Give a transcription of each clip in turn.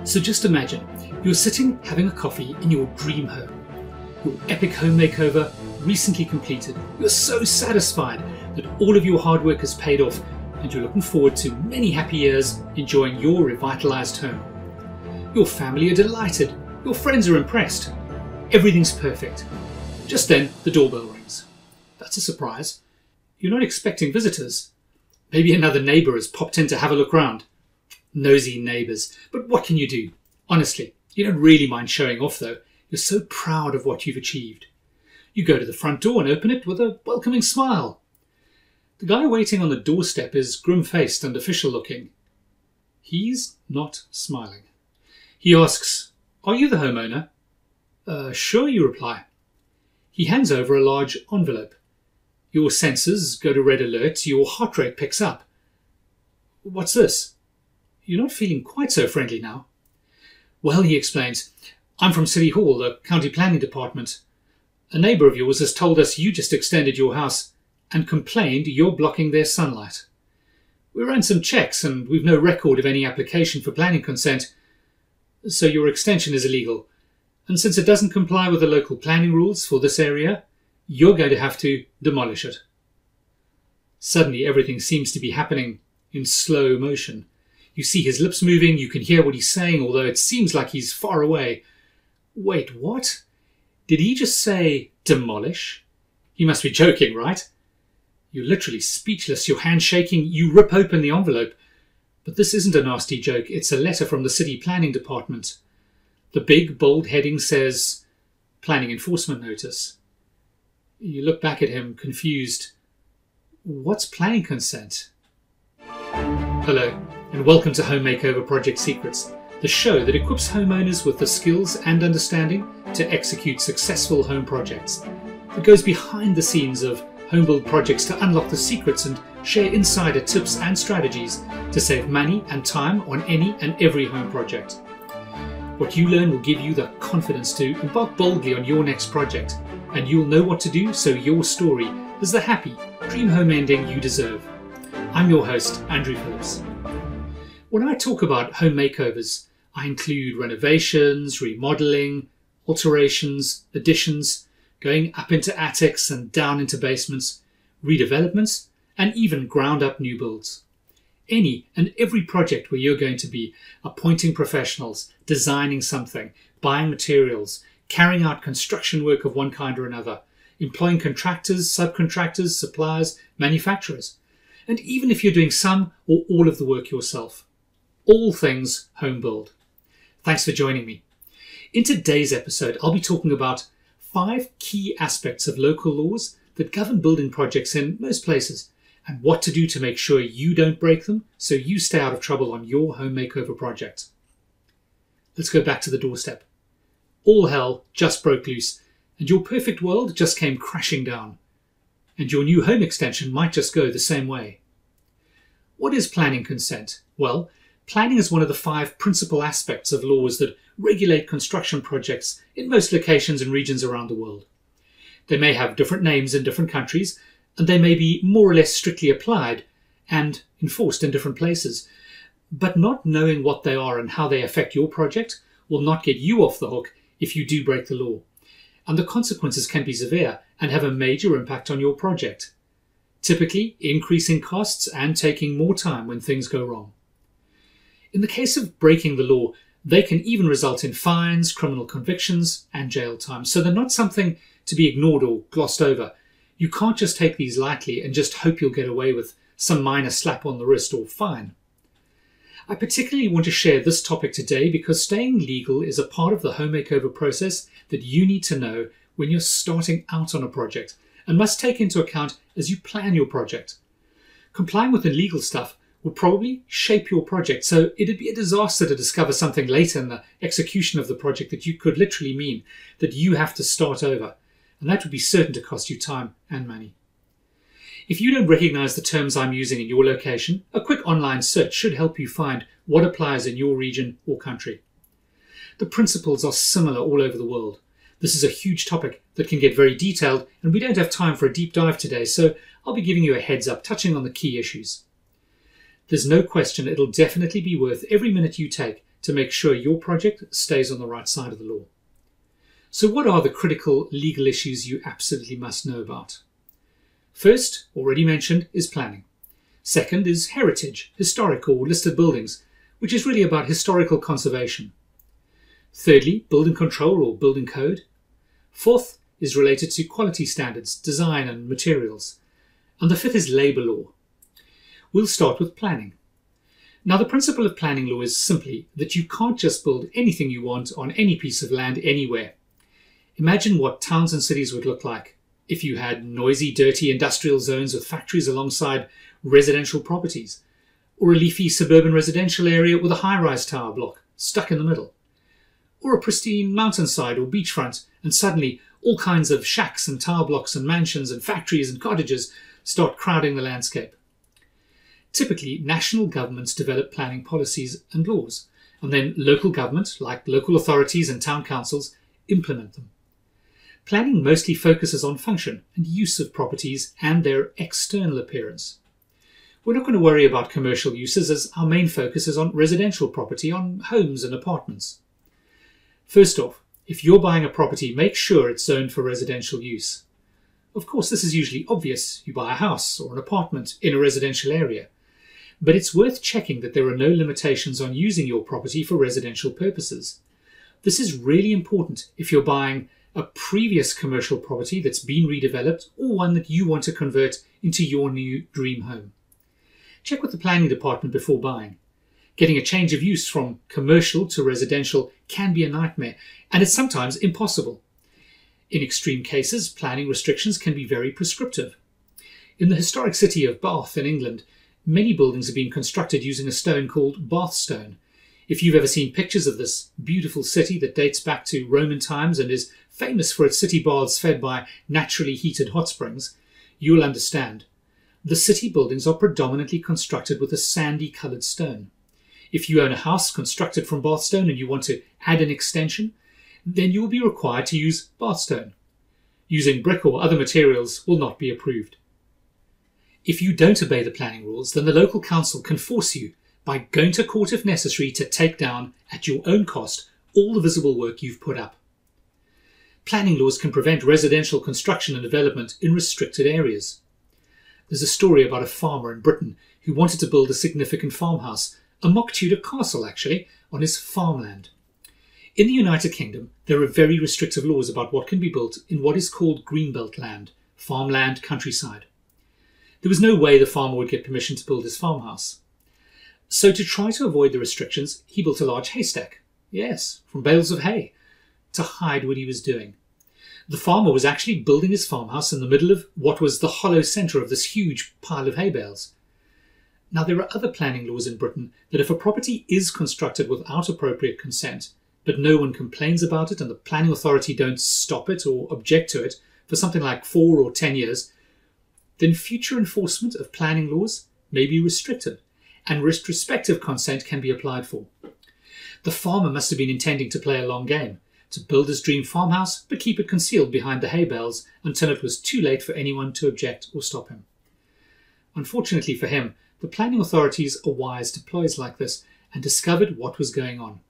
So just imagine, you're sitting having a coffee in your dream home. Your epic home makeover recently completed. You're so satisfied that all of your hard work has paid off and you're looking forward to many happy years enjoying your revitalized home. Your family are delighted. Your friends are impressed. Everything's perfect. Just then, the doorbell rings. That's a surprise. You're not expecting visitors. Maybe another neighbour has popped in to have a look round. Nosy neighbours. But what can you do? Honestly, you don't really mind showing off though. You're so proud of what you've achieved. You go to the front door and open it with a welcoming smile. The guy waiting on the doorstep is grim-faced and official looking. He's not smiling. He asks, "Are you the homeowner?" Sure, you reply. He hands over a large envelope. Your sensors go to red alert, your heart rate picks up. What's this? You're not feeling quite so friendly now. Well, he explains, I'm from City Hall, the county planning department. A neighbour of yours has told us you just extended your house and complained you're blocking their sunlight. We ran some checks and we've no record of any application for planning consent, so your extension is illegal. And since it doesn't comply with the local planning rules for this area, you're going to have to demolish it. Suddenly everything seems to be happening in slow motion. You see his lips moving, you can hear what he's saying, although it seems like he's far away. Wait, what? Did he just say demolish? He must be joking, right? You're literally speechless, your hand shaking, you rip open the envelope. But this isn't a nasty joke, it's a letter from the city planning department. The big, bold heading says, Planning Enforcement Notice. You look back at him, confused. What's planning consent? Hello, and welcome to Home Makeover Project Secrets, the show that equips homeowners with the skills and understanding to execute successful home projects. It goes behind the scenes of home build projects to unlock the secrets and share insider tips and strategies to save money and time on any and every home project. What you learn will give you the confidence to embark boldly on your next project, and you'll know what to do so your story is the happy, dream home ending you deserve. I'm your host, Andrew Phillips. When I talk about home makeovers, I include renovations, remodeling, alterations, additions, going up into attics and down into basements, redevelopments, and even ground-up new builds. Any and every project where you're going to be appointing professionals, designing something, buying materials, carrying out construction work of one kind or another, employing contractors, subcontractors, suppliers, manufacturers, and even if you're doing some or all of the work yourself. All things home build. Thanks for joining me. In today's episode, I'll be talking about 5 key aspects of local laws that govern building projects in most places, and what to do to make sure you don't break them so you stay out of trouble on your home makeover project. Let's go back to the doorstep. All hell just broke loose, and your perfect world just came crashing down. And your new home extension might just go the same way. What is planning consent? Well, planning is one of the 5 principal aspects of laws that regulate construction projects in most locations and regions around the world. They may have different names in different countries, and they may be more or less strictly applied and enforced in different places. But not knowing what they are and how they affect your project will not get you off the hook if you do break the law. And the consequences can be severe and have a major impact on your project, typically increasing costs and taking more time when things go wrong. In the case of breaking the law, they can even result in fines, criminal convictions, and jail time. So they're not something to be ignored or glossed over. You can't just take these lightly and just hope you'll get away with some minor slap on the wrist or fine. I particularly want to share this topic today because staying legal is a part of the home makeover process that you need to know when you're starting out on a project and must take into account as you plan your project. Complying with the legal stuff will probably shape your project, so it'd be a disaster to discover something later in the execution of the project that you could literally mean that you have to start over, and that would be certain to cost you time and money. If you don't recognize the terms I'm using in your location, a quick online search should help you find what applies in your region or country. The principles are similar all over the world. This is a huge topic that can get very detailed, and we don't have time for a deep dive today, so I'll be giving you a heads up, touching on the key issues. There's no question it'll definitely be worth every minute you take to make sure your project stays on the right side of the law. So what are the critical legal issues you absolutely must know about? First, already mentioned, is planning. Second is heritage, historic or listed buildings, which is really about historical conservation. Thirdly, building control or building code. Fourth is related to quality standards, design and materials. And the fifth is labour law. We'll start with planning. Now, the principle of planning law is simply that you can't just build anything you want on any piece of land anywhere. Imagine what towns and cities would look like if you had noisy, dirty industrial zones with factories alongside residential properties, or a leafy suburban residential area with a high-rise tower block stuck in the middle, or a pristine mountainside or beachfront, and suddenly all kinds of shacks and tower blocks and mansions and factories and cottages start crowding the landscape. Typically, national governments develop planning policies and laws, and then local government, like local authorities and town councils, implement them. Planning mostly focuses on function and use of properties and their external appearance. We're not going to worry about commercial uses, as our main focus is on residential property, on homes and apartments. First off, if you're buying a property, make sure it's zoned for residential use. Of course, this is usually obvious. You buy a house or an apartment in a residential area. But it's worth checking that there are no limitations on using your property for residential purposes. This is really important if you're buying a previous commercial property that's been redeveloped or one that you want to convert into your new dream home. Check with the planning department before buying. Getting a change of use from commercial to residential can be a nightmare, and it's sometimes impossible. In extreme cases, planning restrictions can be very prescriptive. In the historic city of Bath in England, many buildings have been constructed using a stone called Bath stone. If you've ever seen pictures of this beautiful city that dates back to Roman times and is famous for its city baths fed by naturally heated hot springs, you'll understand. The city buildings are predominantly constructed with a sandy-coloured stone. If you own a house constructed from Bath stone and you want to add an extension, then you will be required to use Bath stone. Using brick or other materials will not be approved. If you don't obey the planning rules, then the local council can force you, by going to court if necessary, to take down, at your own cost, all the visible work you've put up. Planning laws can prevent residential construction and development in restricted areas. There's a story about a farmer in Britain who wanted to build a significant farmhouse, a mock Tudor castle actually, on his farmland. In the United Kingdom, there are very restrictive laws about what can be built in what is called greenbelt land, farmland countryside. There was no way the farmer would get permission to build his farmhouse. So to try to avoid the restrictions, he built a large haystack. Yes, from bales of hay, to hide what he was doing. The farmer was actually building his farmhouse in the middle of what was the hollow centre of this huge pile of hay bales. Now, there are other planning laws in Britain that if a property is constructed without appropriate consent, but no one complains about it and the planning authority don't stop it or object to it for something like 4 or 10 years, then future enforcement of planning laws may be restricted and retrospective consent can be applied for. The farmer must have been intending to play a long game, to build his dream farmhouse but keep it concealed behind the hay bales until it was too late for anyone to object or stop him. Unfortunately for him, the planning authorities are wise to ploys like this and discovered what was going on.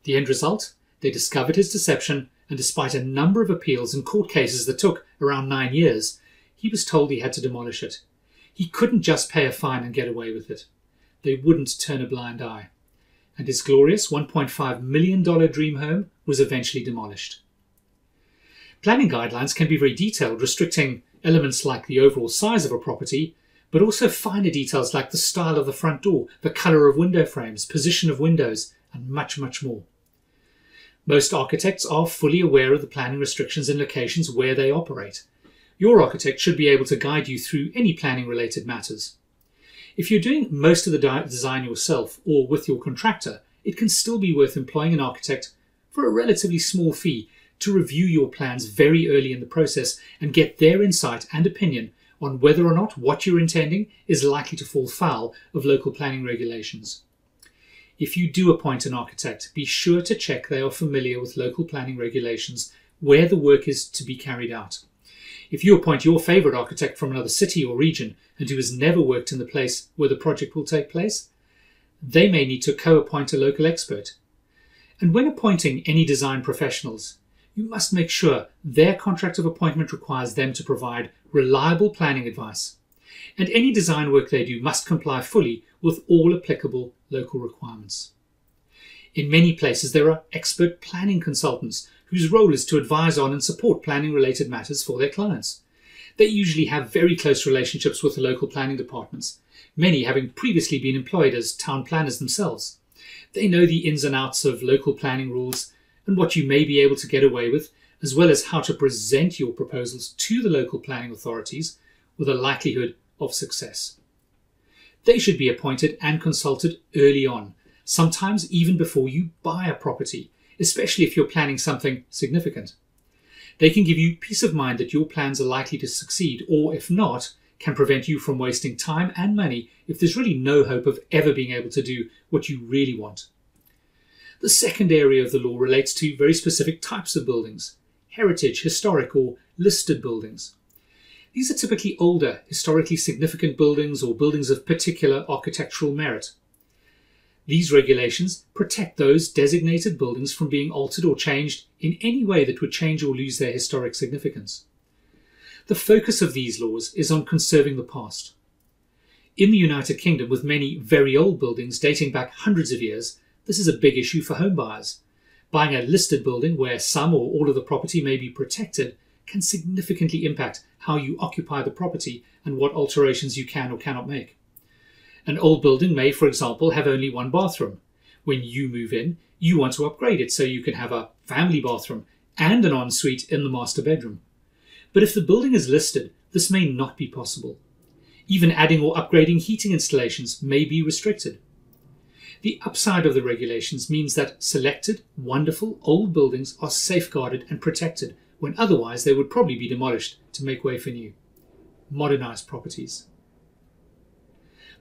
The end result? They discovered his deception, and despite a number of appeals and court cases that took around 9 years, he was told he had to demolish it. He couldn't just pay a fine and get away with it. They wouldn't turn a blind eye. And his glorious $1.5 million dream home was eventually demolished. Planning guidelines can be very detailed, restricting elements like the overall size of a property, but also finer details like the style of the front door, the colour of window frames, position of windows, and much, much more. Most architects are fully aware of the planning restrictions in locations where they operate. Your architect should be able to guide you through any planning-related matters. If you're doing most of the design yourself or with your contractor, it can still be worth employing an architect for a relatively small fee to review your plans very early in the process and get their insight and opinion on whether or not what you're intending is likely to fall foul of local planning regulations. If you do appoint an architect, be sure to check they are familiar with local planning regulations where the work is to be carried out. If you appoint your favourite architect from another city or region and who has never worked in the place where the project will take place, they may need to co-appoint a local expert And when appointing any design professionals, you must make sure their contract of appointment requires them to provide reliable planning advice. And any design work they do must comply fully with all applicable local requirements. In many places, there are expert planning consultants whose role is to advise on and support planning-related matters for their clients. They usually have very close relationships with the local planning departments, many having previously been employed as town planners themselves. They know the ins and outs of local planning rules and what you may be able to get away with, as well as how to present your proposals to the local planning authorities with a likelihood of success. They should be appointed and consulted early on, sometimes even before you buy a property, especially if you're planning something significant. They can give you peace of mind that your plans are likely to succeed, or if not, can prevent you from wasting time and money if there's really no hope of ever being able to do what you really want. The second area of the law relates to very specific types of buildings: heritage, historic, or listed buildings. These are typically older, historically significant buildings or buildings of particular architectural merit. These regulations protect those designated buildings from being altered or changed in any way that would change or lose their historic significance. The focus of these laws is on conserving the past. In the United Kingdom, with many very old buildings dating back hundreds of years, this is a big issue for home buyers. Buying a listed building where some or all of the property may be protected can significantly impact how you occupy the property and what alterations you can or cannot make. An old building may, for example, have only one bathroom. When you move in, you want to upgrade it so you can have a family bathroom and an ensuite in the master bedroom. But if the building is listed, this may not be possible. Even adding or upgrading heating installations may be restricted. The upside of the regulations means that selected, wonderful old buildings are safeguarded and protected when otherwise they would probably be demolished to make way for new. Modernized properties.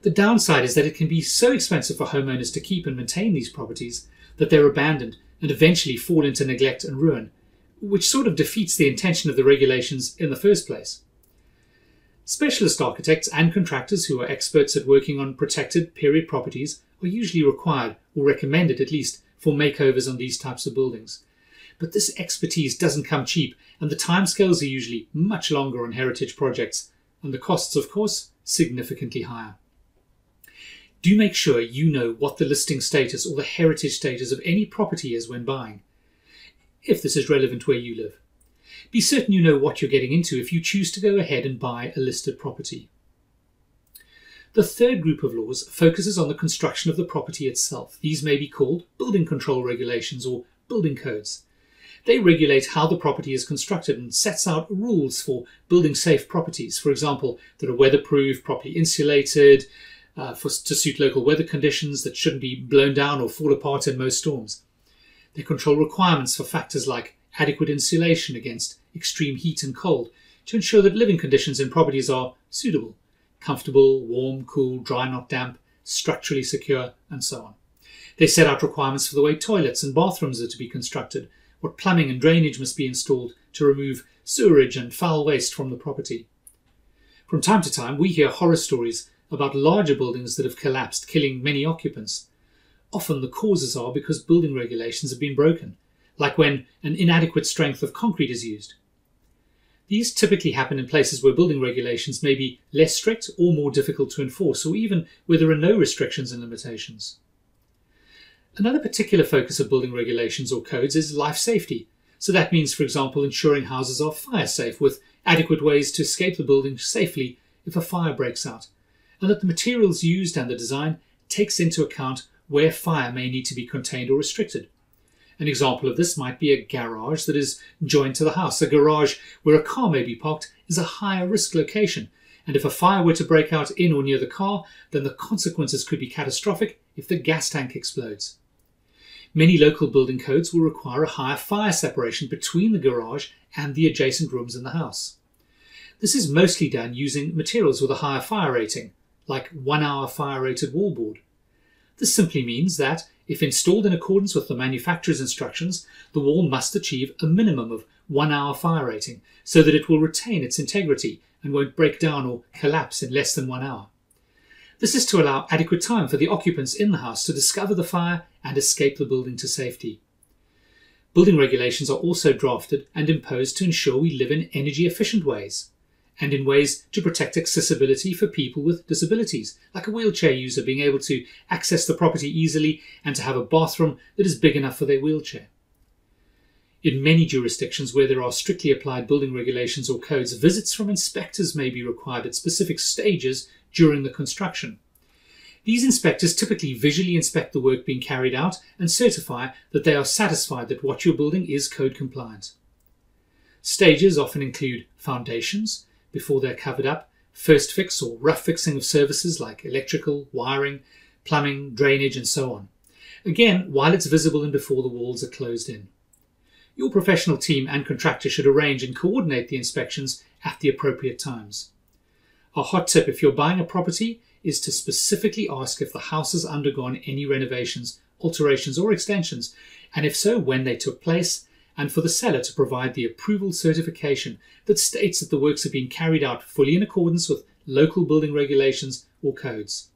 The downside is that it can be so expensive for homeowners to keep and maintain these properties that they're abandoned and eventually fall into neglect and ruin, which sort of defeats the intention of the regulations in the first place. Specialist architects and contractors who are experts at working on protected period properties are usually required, or recommended at least, for makeovers on these types of buildings. But this expertise doesn't come cheap, and the timescales are usually much longer on heritage projects, and the costs, of course, significantly higher. Do make sure you know what the listing status or the heritage status of any property is when buying, if this is relevant where you live. Be certain you know what you're getting into if you choose to go ahead and buy a listed property. The third group of laws focuses on the construction of the property itself. These may be called building control regulations or building codes. They regulate how the property is constructed and sets out rules for building safe properties, for example, that are weatherproof, properly insulated, to suit local weather conditions, that shouldn't be blown down or fall apart in most storms. They control requirements for factors like adequate insulation against extreme heat and cold to ensure that living conditions in properties are suitable, comfortable, warm, cool, dry, not damp, structurally secure, and so on. They set out requirements for the way toilets and bathrooms are to be constructed, what plumbing and drainage must be installed to remove sewerage and foul waste from the property. From time to time, we hear horror stories about larger buildings that have collapsed, killing many occupants. Often the causes are because building regulations have been broken, like when an inadequate strength of concrete is used. These typically happen in places where building regulations may be less strict or more difficult to enforce, or even where there are no restrictions and limitations. Another particular focus of building regulations or codes is life safety. So that means, for example, ensuring houses are fire safe with adequate ways to escape the building safely if a fire breaks out, and that the materials used and the design takes into account where fire may need to be contained or restricted. An example of this might be a garage that is joined to the house. A garage where a car may be parked is a higher risk location, and if a fire were to break out in or near the car, then the consequences could be catastrophic if the gas tank explodes. Many local building codes will require a higher fire separation between the garage and the adjacent rooms in the house. This is mostly done using materials with a higher fire rating, like 1-hour fire-rated wallboard. This simply means that, if installed in accordance with the manufacturer's instructions, the wall must achieve a minimum of 1-hour fire rating so that it will retain its integrity and won't break down or collapse in less than 1 hour. This is to allow adequate time for the occupants in the house to discover the fire and escape the building to safety. Building regulations are also drafted and imposed to ensure we live in energy efficient ways, and in ways to protect accessibility for people with disabilities, like a wheelchair user being able to access the property easily and to have a bathroom that is big enough for their wheelchair. In many jurisdictions where there are strictly applied building regulations or codes, visits from inspectors may be required at specific stages during the construction. These inspectors typically visually inspect the work being carried out and certify that they are satisfied that what you're building is code compliant. Stages often include foundations, before they're covered up, first fix or rough fixing of services like electrical, wiring, plumbing, drainage, and so on. Again, while it's visible and before the walls are closed in. Your professional team and contractor should arrange and coordinate the inspections at the appropriate times. A hot tip if you're buying a property is to specifically ask if the house has undergone any renovations, alterations or extensions, and if so, when they took place, and for the seller to provide the approval certification that states that the works have been carried out fully in accordance with local building regulations or codes.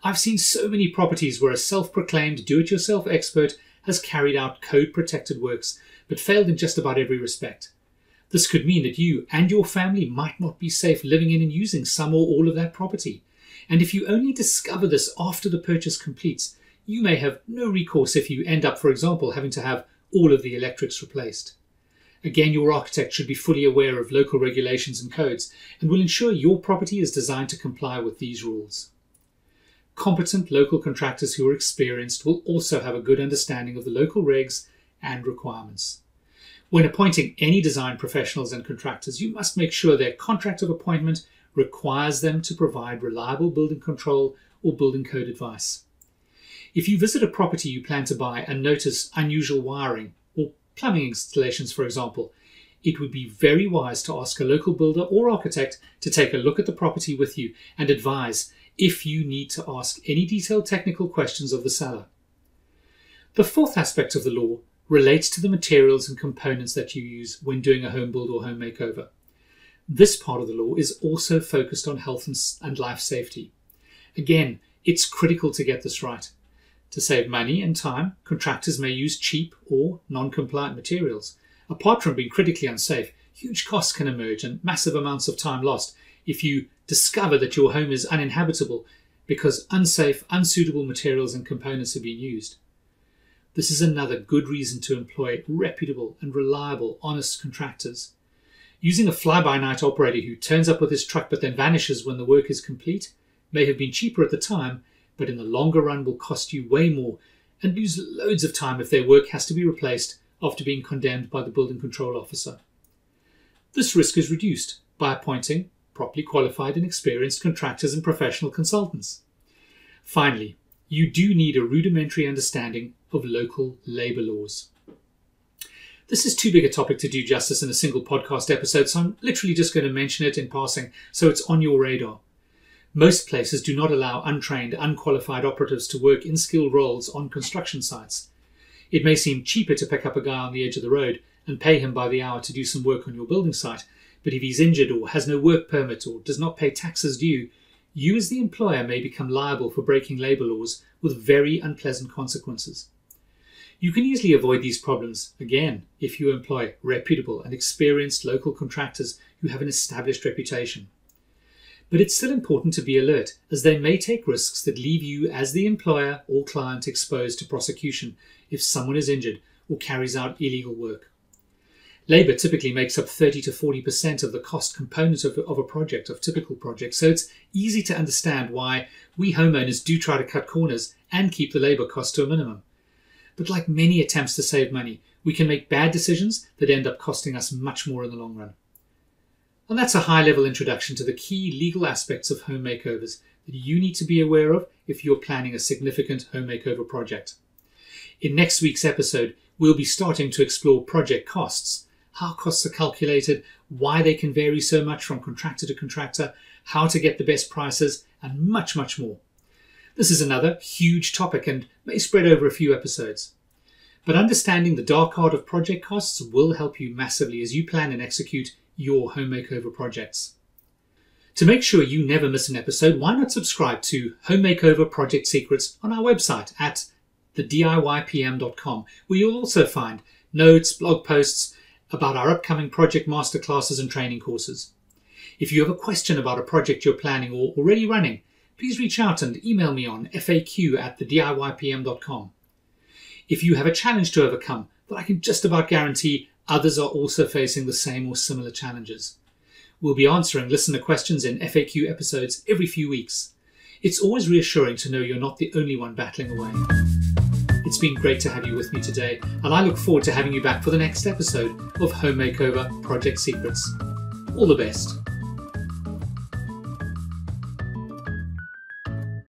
I've seen so many properties where a self-proclaimed do-it-yourself expert has carried out code-protected works, but failed in just about every respect. This could mean that you and your family might not be safe living in and using some or all of that property. And if you only discover this after the purchase completes, you may have no recourse if you end up, for example, having to have all of the electrics replaced. Again, your architect should be fully aware of local regulations and codes and will ensure your property is designed to comply with these rules. Competent local contractors who are experienced will also have a good understanding of the local regs and requirements. When appointing any design professionals and contractors, you must make sure their contract of appointment requires them to provide reliable building control or building code advice. If you visit a property you plan to buy and notice unusual wiring or plumbing installations, for example, it would be very wise to ask a local builder or architect to take a look at the property with you and advise if you need to ask any detailed technical questions of the seller. The fourth aspect of the law relates to the materials and components that you use when doing a home build or home makeover. This part of the law is also focused on health and life safety. Again, it's critical to get this right. To save money and time, contractors may use cheap or non-compliant materials. Apart from being critically unsafe, huge costs can emerge and massive amounts of time lost if you discover that your home is uninhabitable because unsafe, unsuitable materials and components have been used. This is another good reason to employ reputable and reliable, honest contractors. Using a fly-by-night operator who turns up with his truck but then vanishes when the work is complete may have been cheaper at the time, but in the longer run will cost you way more and lose loads of time if their work has to be replaced after being condemned by the building control officer. This risk is reduced by appointing properly qualified and experienced contractors and professional consultants. Finally, you do need a rudimentary understanding of local labour laws. This is too big a topic to do justice in a single podcast episode, so I'm literally just going to mention it in passing so it's on your radar. Most places do not allow untrained, unqualified operatives to work in skilled roles on construction sites. It may seem cheaper to pick up a guy on the edge of the road and pay him by the hour to do some work on your building site, but if he's injured or has no work permit or does not pay taxes due, you as the employer may become liable for breaking labour laws with very unpleasant consequences. You can easily avoid these problems, again, if you employ reputable and experienced local contractors who have an established reputation. But it's still important to be alert, as they may take risks that leave you as the employer or client exposed to prosecution if someone is injured or carries out illegal work. Labour typically makes up 30 to 40% of the cost component of a project, of typical projects, so it's easy to understand why we homeowners do try to cut corners and keep the labour cost to a minimum. But like many attempts to save money, we can make bad decisions that end up costing us much more in the long run. And that's a high-level introduction to the key legal aspects of home makeovers that you need to be aware of if you're planning a significant home makeover project. In next week's episode, we'll be starting to explore project costs, how costs are calculated, why they can vary so much from contractor to contractor, how to get the best prices, and much, much more. This is another huge topic and may spread over a few episodes. But understanding the dark art of project costs will help you massively as you plan and execute your home makeover projects. To make sure you never miss an episode, why not subscribe to Home Makeover Project Secrets on our website at thediypm.com, where you'll also find notes, blog posts about our upcoming project masterclasses and training courses. If you have a question about a project you're planning or already running, please reach out and email me on faq@thediypm.com. If you have a challenge to overcome that I can just about guarantee others are also facing the same or similar challenges, we'll be answering listener questions in FAQ episodes every few weeks. It's always reassuring to know you're not the only one battling away. It's been great to have you with me today, and I look forward to having you back for the next episode of Home Makeover Project Secrets. All the best.